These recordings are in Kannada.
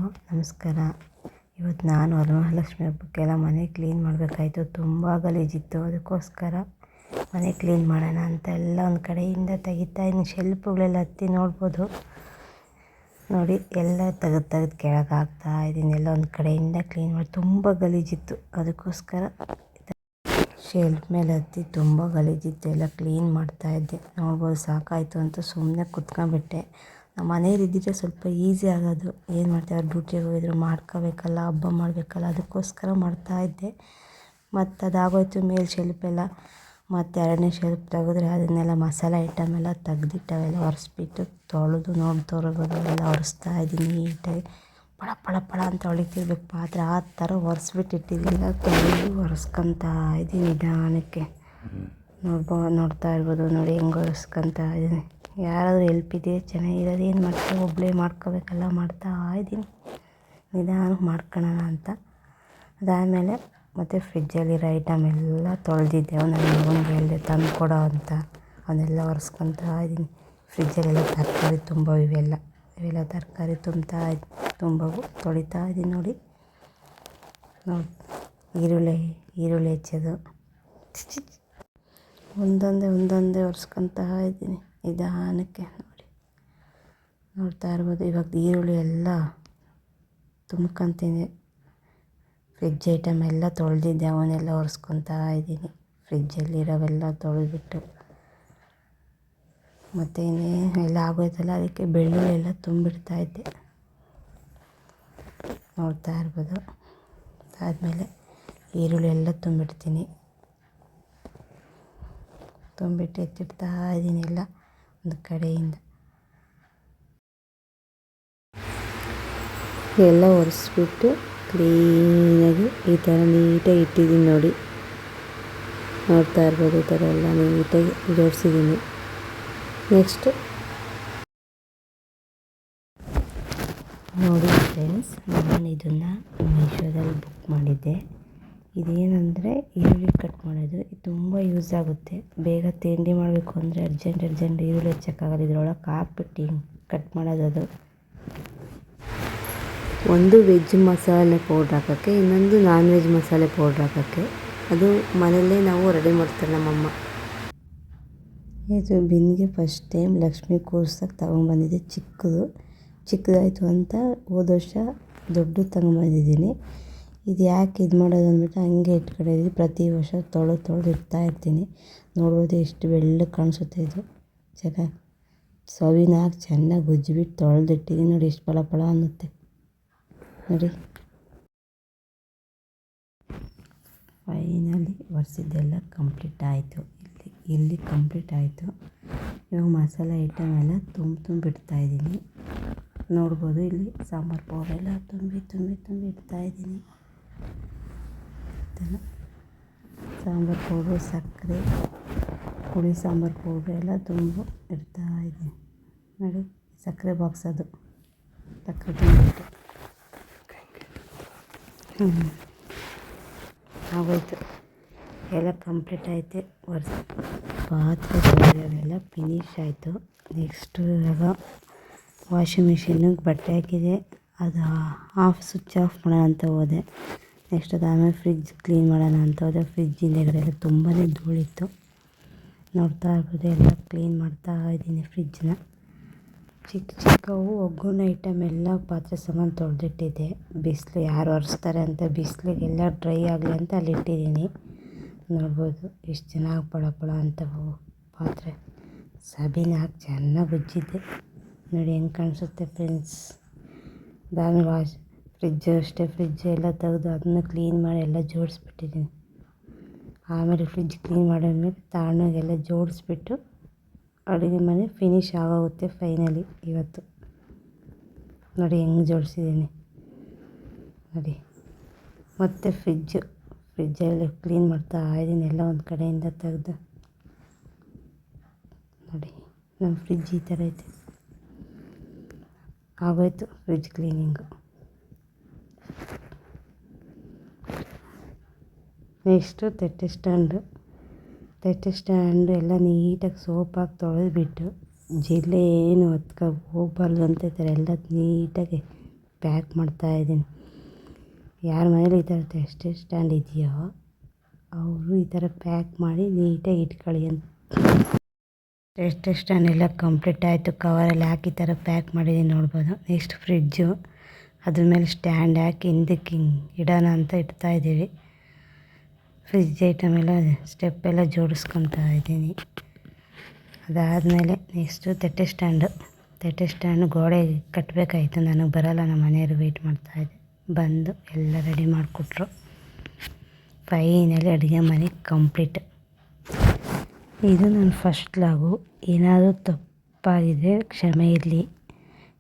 ನಮಸ್ಕಾರ. ಇವತ್ತು ನಾನು ವರಮಹಾಲಕ್ಷ್ಮಿ ಹಬ್ಬಕ್ಕೆಲ್ಲ ಮನೆ ಕ್ಲೀನ್ ಮಾಡಬೇಕಾಯಿತು. ತುಂಬ ಗಲೀಜಿತ್ತು. ಅದಕ್ಕೋಸ್ಕರ ಮನೆ ಕ್ಲೀನ್ ಮಾಡೋಣ ಅಂತ ಎಲ್ಲ ಒಂದು ಕಡೆಯಿಂದ ತೆಗಿತಾಯಿದ್ದೀನಿ. ಶೆಲ್ಫುಗಳೆಲ್ಲ ಹತ್ತಿ ನೋಡ್ಬೋದು. ನೋಡಿ, ಎಲ್ಲ ತೆಗೆದು ಕೆಳಗೆ ಹಾಕ್ತಾಯಿದ್ದೀನಿ. ಎಲ್ಲ ಒಂದು ಕಡೆಯಿಂದ ಕ್ಲೀನ್ ಮಾಡಿ ತುಂಬ ಗಲೀಜಿತ್ತು. ಅದಕ್ಕೋಸ್ಕರ ಶೆಲ್ಫ್ ಮೇಲೆ ಹತ್ತಿ ತುಂಬ ಗಲೀಜಿತ್ತು. ಎಲ್ಲ ಕ್ಲೀನ್ ಮಾಡ್ತಾಯಿದ್ದೆ. ನೋಡ್ಬೋದು, ಸಾಕಾಯಿತು ಅಂತ ಸುಮ್ಮನೆ ಕುತ್ಕೊಂಡ್ಬಿಟ್ಟೆ. ನಮ್ಮ ಮನೇಲಿದ್ದಿದ್ರೆ ಸ್ವಲ್ಪ ಈಸಿ ಆಗೋದು. ಏನು ಮಾಡ್ತೀವಿ, ಅವ್ರು ಡ್ಯೂಟಿಗೆ ಹೋಗಿದ್ರು, ಮಾಡ್ಕೋಬೇಕಲ್ಲ, ಹಬ್ಬ ಮಾಡಬೇಕಲ್ಲ, ಅದಕ್ಕೋಸ್ಕರ ಮಾಡ್ತಾಯಿದ್ದೆ. ಮತ್ತು ಅದಾಗೋಯ್ತು. ಮೇಲೆ ಶೆಲ್ಫೆಲ್ಲ ಮತ್ತು ಎರಡನೇ ಶೆಲ್ಫ್ ತೆಗೆದ್ರೆ ಅದನ್ನೆಲ್ಲ ಮಸಾಲೆ ಐಟಮ್ ಎಲ್ಲ ತೆಗ್ದಿಟ್ಟು ಅವೆಲ್ಲ ಒರೆಸ್ಬಿಟ್ಟು ತೊಳೆದು ತೋರಿಸ್ಬೋದು ಎಲ್ಲ ಒರೆಸ್ತಾಯಿದ್ದೀನಿ ನೀಟಾಗಿ. ಪಳ ಪಳ ಪಳ ಅಂತ ಹೊಳಿತಿರ್ಬೇಕು ಪಾತ್ರೆ, ಆ ಥರ ಒರೆಸ್ಬಿಟ್ಟು ಇಟ್ಟಿದ್ದೀನಿ. ತೊಳೆದು ಒರೆಸ್ಕೊತಾ ಇದ್ದೀನಿ ನಿಧಾನಕ್ಕೆ. ನೋಡ್ತಾ ಇರ್ಬೋದು. ನೋಡಿ ಹೆಂಗೆ ಒರೆಸ್ಕೊತಾ ಇದ್ದೀನಿ. ಯಾರಾದರೂ ಹೆಲ್ಪ್ ಇದೆ ಚೆನ್ನಾಗಿರೋದು. ಏನು ಮಾಡ್ತೀವಿ, ಒಬ್ಬಳೇ ಮಾಡ್ಕೋಬೇಕಲ್ಲ, ಮಾಡ್ತಾ ಇದ್ದೀನಿ ನಿಧಾನಕ್ಕೆ ಮಾಡ್ಕೊಳ್ಳೋಣ ಅಂತ. ಅದಾದಮೇಲೆ ಮತ್ತು ಫ್ರಿಜ್ಜಲ್ಲಿರೋ ಐಟಮ್ ಎಲ್ಲ ತೊಳೆದಿದ್ದೆ. ನನ್ನ ಮಗನಿಗೆ ಹೇಳಿದೆ ತಂದು ಕೊಡೋ ಅಂತ. ಅವನ್ನೆಲ್ಲ ಒರೆಸ್ಕೊತಾ ಇದ್ದೀನಿ. ಫ್ರಿಜ್ಜಲ್ಲೆಲ್ಲ ತರಕಾರಿ ತುಂಬವು. ಇವೆಲ್ಲ ತರಕಾರಿ ತುಂಬವು ತೊಳಿತಾ ಇದ್ದೀನಿ. ನೋಡಿ ಈರುಳ್ಳಿ ಹೆಚ್ಚೋದು ಒಂದೊಂದೇ ಒರೆಸ್ಕೊತಾ ಇದ್ದೀನಿ ನಿಧಾನಕ್ಕೆ. ನೋಡ್ತಾ ಇರ್ಬೋದು. ಇವಾಗ ಈರುಳ್ಳಿ ಎಲ್ಲ ತುಂಬ್ಕೊತೀನಿ. ಫ್ರಿಜ್ ಐಟಮ್ ಎಲ್ಲ ತೊಳೆದಿದ್ದೆ, ಅವನ್ನೆಲ್ಲ ಒರೆಸ್ಕೊತಾ ಇದ್ದೀನಿ. ಫ್ರಿಜ್ಜಲ್ಲಿರೋವೆಲ್ಲ ತೊಳೆದ್ಬಿಟ್ಟು ಮತ್ತು ಎಲ್ಲ ಆಗೋಯ್ತಲ್ಲ, ಅದಕ್ಕೆ ಬೆಳ್ಳುಳ್ಳಿ ಎಲ್ಲ ತುಂಬಿಡ್ತಾಯಿದ್ದೆ. ನೋಡ್ತಾ ಇರ್ಬೋದು. ಅದಾದಮೇಲೆ ಈರುಳ್ಳಿ ಎಲ್ಲ ತುಂಬಿಡ್ತೀನಿ. ತುಂಬಿಟ್ಟು ಎತ್ತಿಡ್ತಾ ಇದ್ದೀನಿ ಎಲ್ಲ ಒಂದು ಕಡೆಯಿಂದ. ಎಲ್ಲ ಒರೆಸ್ಬಿಟ್ಟು ಕ್ಲೀನಾಗಿ ಈ ಥರ ನೀಟಾಗಿ ಇಟ್ಟಿದ್ದೀನಿ. ನೋಡ್ತಾ ಇರ್ಬೋದು. ಈ ಥರ ಎಲ್ಲ ನೀಟಾಗಿ ಜೋಡಿಸಿದ್ದೀನಿ. ನೆಕ್ಸ್ಟು ನೋಡಿ ಫ್ರೆಂಡ್ಸ್, ನಾನು ಇದನ್ನು ಮೀಶೋದಲ್ಲಿ ಬುಕ್ ಮಾಡಿದ್ದೆ. ಇದೇನೆಂದರೆ ಈರುಳ್ಳಿ ಕಟ್ ಮಾಡೋದು. ಇದು ತುಂಬ ಯೂಸ್ ಆಗುತ್ತೆ. ಬೇಗ ತಿಂಡಿ ಮಾಡಬೇಕು ಅಂದರೆ ಅರ್ಜೆಂಟ್ ಈರುಳ್ಳಿ ಹೆಚ್ಚೋಕ್ಕಾಗಲ್ಲ. ಇದ್ರೊಳಗೆ ಹಾಕ್ಬಿಟ್ಟು ಹಿಂಗೆ ಕಟ್ ಮಾಡೋದು. ಅದು ಒಂದು ವೆಜ್ ಮಸಾಲೆ ಪೌಡ್ರ್ ಹಾಕೋಕ್ಕೆ, ಇನ್ನೊಂದು ನಾನ್ ವೆಜ್ ಮಸಾಲೆ ಪೌಡ್ರ್ ಹಾಕೋಕ್ಕೆ. ಅದು ಮನೆಯಲ್ಲೇ ನಾವು ರೆಡಿ ಮಾಡ್ತಾರೆ ನಮ್ಮಮ್ಮ. ಇದು ಬಿನ್ಗೆ ಫಸ್ಟ್ ಟೈಮ್ ಲಕ್ಷ್ಮಿ ಕೂರ್ಸಕ್ಕೆ ತೊಗೊಂಬಂದಿದ್ದೆ. ಚಿಕ್ಕದಾಯಿತು ಅಂತ ಹೋದ ವರ್ಷ ದೊಡ್ಡದು ತೊಗೊಂಬಂದಿದ್ದೀನಿ. ಇದು ಯಾಕೆ ಇದು ಮಾಡೋದು ಅಂದ್ಬಿಟ್ಟು ಹಂಗೆ ಇಟ್ಕೊಂಡಿದ್ದೀನಿ. ಪ್ರತಿ ವರ್ಷ ತೊಳೆದು ಇಡ್ತಾಯಿರ್ತೀನಿ. ನೋಡ್ಬೋದು ಎಷ್ಟು ಬೆಳ್ಳಗೆ ಕಾಣಿಸುತ್ತೆ. ಇದು ಚೆನ್ನಾಗಿ ಸವಿನ ಹಾಕಿ ಚೆನ್ನಾಗಿ ಉಜ್ಜಿಬಿಟ್ಟು ತೊಳೆದಿಟ್ಟಿದ್ದೀನಿ. ನೋಡಿ ಎಷ್ಟು ಫಳ ಫಳ ಅನ್ನುತ್ತೆ. ನೋಡಿ, ಫೈನಲಿ ಒರೆಸಿದ್ದೆಲ್ಲ ಕಂಪ್ಲೀಟ್ ಆಯಿತು. ಇಲ್ಲಿ ಕಂಪ್ಲೀಟ್ ಆಯಿತು. ಇವಾಗ ಮಸಾಲೆ ಐಟಮ್ ಎಲ್ಲ ತುಂಬಿಡ್ತಾಯಿದ್ದೀನಿ. ನೋಡ್ಬೋದು, ಇಲ್ಲಿ ಸಾಂಬಾರು ಪೌಡ್ರೆಲ್ಲ ತುಂಬಿ ಇಡ್ತಾಯಿದ್ದೀನಿ. ಸಾಂಬಾರು ಪೌಡ್ರು, ಸಕ್ಕರೆ, ಹುಳಿ ಸಾಂಬಾರು ಪೌಡ್ರು ಎಲ್ಲ ಇಡ್ತಾಯಿದ್ದೀನಿ. ನೋಡಿ, ಸಕ್ಕರೆ ಬಾಕ್ಸ್ ಅದು ಸಕ್ಕರೆ ತುಂಬಿಟ್ಟು ಆಗೋಯ್ತು. ಎಲ್ಲ ಕಂಪ್ಲೀಟ್ ಆಯಿತು. ಪಾತ್ರೆ ತೊಳೆಯೋದೆಲ್ಲ ಫಿನಿಶ್ ಆಯಿತು. ನೆಕ್ಸ್ಟು ಇವಾಗ ವಾಷಿಂಗ್ ಮಿಷಿನಿಗೆ ಬಟ್ಟೆ ಹಾಕಿದೆ. ಅದು ಸ್ವಿಚ್ ಆಫ್ ಮಾಡೋಣ ಅಂತ ಹೋದೆ. ನೆಕ್ಸ್ಟ್ ಅದಾದಮೇಲೆ ಫ್ರಿಜ್ ಕ್ಲೀನ್ ಮಾಡೋಣ ಅಂತ ಹೋದೆ. ಫ್ರಿಜ್ ಹಿಂದೆಗಡೆ ಎಲ್ಲ ತುಂಬಾ ಧೂಳಿತ್ತು. ನೋಡ್ತಾ ಇರ್ಬೋದು. ಎಲ್ಲ ಕ್ಲೀನ್ ಮಾಡ್ತಾ ಇದ್ದೀನಿ ಫ್ರಿಜ್ನ. ಚಿಕ್ಕವು ಒಗ್ಗರಣೆ ಐಟಮ್ ಎಲ್ಲ ಪಾತ್ರೆ ಸಾಮಾನು ತೊಳೆದಿಟ್ಟಿದ್ದೆ. ಬಿಸಿಲು ಯಾರು ಒರೆಸ್ತಾರೆ ಅಂತ ಬಿಸಿಲಿಗೆಲ್ಲ ಡ್ರೈ ಆಗಲಿ ಅಂತ ಅಲ್ಲಿ ಇಟ್ಟಿದ್ದೀನಿ. ನೋಡ್ಬೋದು ಎಷ್ಟು ಚೆನ್ನಾಗಿ ಪಳ ಅಂತ ಪಾತ್ರೆ ಸಬೀನ ಹಾಕಿ ಚೆನ್ನಾಗಿ ಉಜ್ಜಿದ್ದೆ. ನೋಡಿ ಹೆಂಗೆ ಕಾಣಿಸುತ್ತೆ ಫ್ರೆಂಡ್ಸ್. ಅದಾದಮೇಲೆ ಫ್ರಿಜ್ಜು ಅಷ್ಟೇ. ಫ್ರಿಜ್ ಎಲ್ಲ ತೆಗೆದು ಅದನ್ನು ಕ್ಲೀನ್ ಮಾಡಿ ಎಲ್ಲ ಜೋಡಿಸ್ಬಿಟ್ಟಿದ್ದೀನಿ. ಆಮೇಲೆ ಫ್ರಿಜ್ ಕ್ಲೀನ್ ಮಾಡಿದ್ಮೇಲೆ ತಣ್ಣಗೆಲ್ಲ ಜೋಡಿಸ್ಬಿಟ್ಟು ಅಡುಗೆ ಮನೆ ಫಿನಿಶ್ ಆಗೋಗುತ್ತೆ ಫೈನಲಿ ಇವತ್ತು. ನೋಡಿ ಹೆಂಗೆ ಜೋಡಿಸಿದ್ದೀನಿ ನೋಡಿ. ಮತ್ತು ಫ್ರಿಜ್ಜಲ್ಲಿ ಕ್ಲೀನ್ ಮಾಡ್ತಾ ಇದ್ದೀನಿ. ಎಲ್ಲ ಒಂದು ಕಡೆಯಿಂದ ತೆಗೆದು ನೋಡಿ. ನಮ್ಮ ಫ್ರಿಜ್ ಈ ಥರ ಐತೆ. ಆಗೋಯ್ತು ಫ್ರಿಜ್ ಕ್ಲೀನಿಂಗು. ನೆಕ್ಸ್ಟು ತಟ್ಟೆ ಸ್ಟ್ಯಾಂಡು ಎಲ್ಲ ನೀಟಾಗಿ ಸೋಪ್ ಹಾಕಿ ತೊಳೆದ್ಬಿಟ್ಟು ಜಿರಳೆ ಏನು ಹೋಗಬಾರ್ದು ಅಂತ ಈ ಥರ ಎಲ್ಲ ನೀಟಾಗಿ ಪ್ಯಾಕ್ ಮಾಡ್ತಾಯಿದ್ದೀನಿ. ಯಾರ ಮನೇಲಿ ಈ ಥರ ಟೆಸ್ಟ್ ಸ್ಟ್ಯಾಂಡ್ ಇದೆಯೋ ಅವರು ಈ ಥರ ಪ್ಯಾಕ್ ಮಾಡಿ ನೀಟಾಗಿ ಇಟ್ಕೊಳ್ಳಿ ಅಂತ. ಟೆಸ್ಟ್ ಸ್ಟ್ಯಾಂಡ್ ಎಲ್ಲ ಕಂಪ್ಲೀಟ್ ಆಯಿತು. ಕವರಲ್ಲಿ ಹಾಕಿ ಈ ಥರ ಪ್ಯಾಕ್ ಮಾಡಿದ್ದೀನಿ ನೋಡ್ಬೋದು. ನೆಕ್ಸ್ಟ್ ಫ್ರಿಡ್ಜು, ಅದ್ರ ಮೇಲೆ ಸ್ಟ್ಯಾಂಡ್ ಹಾಕಿ ಹಿಂದಕ್ಕೆ ಹಿಂಗೆ ಇಡೋಣ ಅಂತ ಇಡ್ತಾಯಿದ್ದೀವಿ. ಫ್ರಿಜ್ ಐಟಮ್ ಎಲ್ಲ ಸ್ಟೆಪ್ಪೆಲ್ಲ ಜೋಡಿಸ್ಕೊತಾ ಇದ್ದೀನಿ. ಅದಾದಮೇಲೆ ನೆಕ್ಸ್ಟು ತಟ್ಟೆ ಸ್ಟ್ಯಾಂಡು ಗೋಡೆಗೆ ಕಟ್ಟಬೇಕಾಯಿತು. ನನಗೆ ಬರೋಲ್ಲ, ನಮ್ಮ ಮನೆಯವರು ವೆಯ್ಟ್ ಮಾಡ್ತಾಯಿದ್ದೆ. ಬಂದು ಎಲ್ಲ ರೆಡಿ ಮಾಡಿಕೊಟ್ರು. ಫೈನಲಿ ಅಡುಗೆ ಮನೆ ಕಂಪ್ಲೀಟ್. ಇದು ನನ್ನ ಫಸ್ಟ್ ವ್ಲಾಗು. ಏನಾದರೂ ತಪ್ಪಾಗಿದ್ದರೆ ಕ್ಷಮೆ ಇರಲಿ.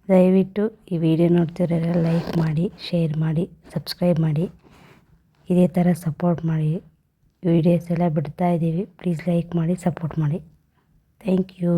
ದಯವಿಟ್ಟು ಈ ವಿಡಿಯೋ ನೋಡ್ತಿರೋರೆಲ್ಲ ಲೈಕ್ ಮಾಡಿ, ಶೇರ್ ಮಾಡಿ, ಸಬ್ಸ್ಕ್ರೈಬ್ ಮಾಡಿ. ಇದೇ ಥರ ಸಪೋರ್ಟ್ ಮಾಡಿ. ವೀಡಿಯೋಸ್ ಎಲ್ಲ ಬಿಡ್ತಾಯಿದ್ದೀವಿ, ಪ್ಲೀಸ್ ಲೈಕ್ ಮಾಡಿ, ಸಪೋರ್ಟ್ ಮಾಡಿ. Thank you.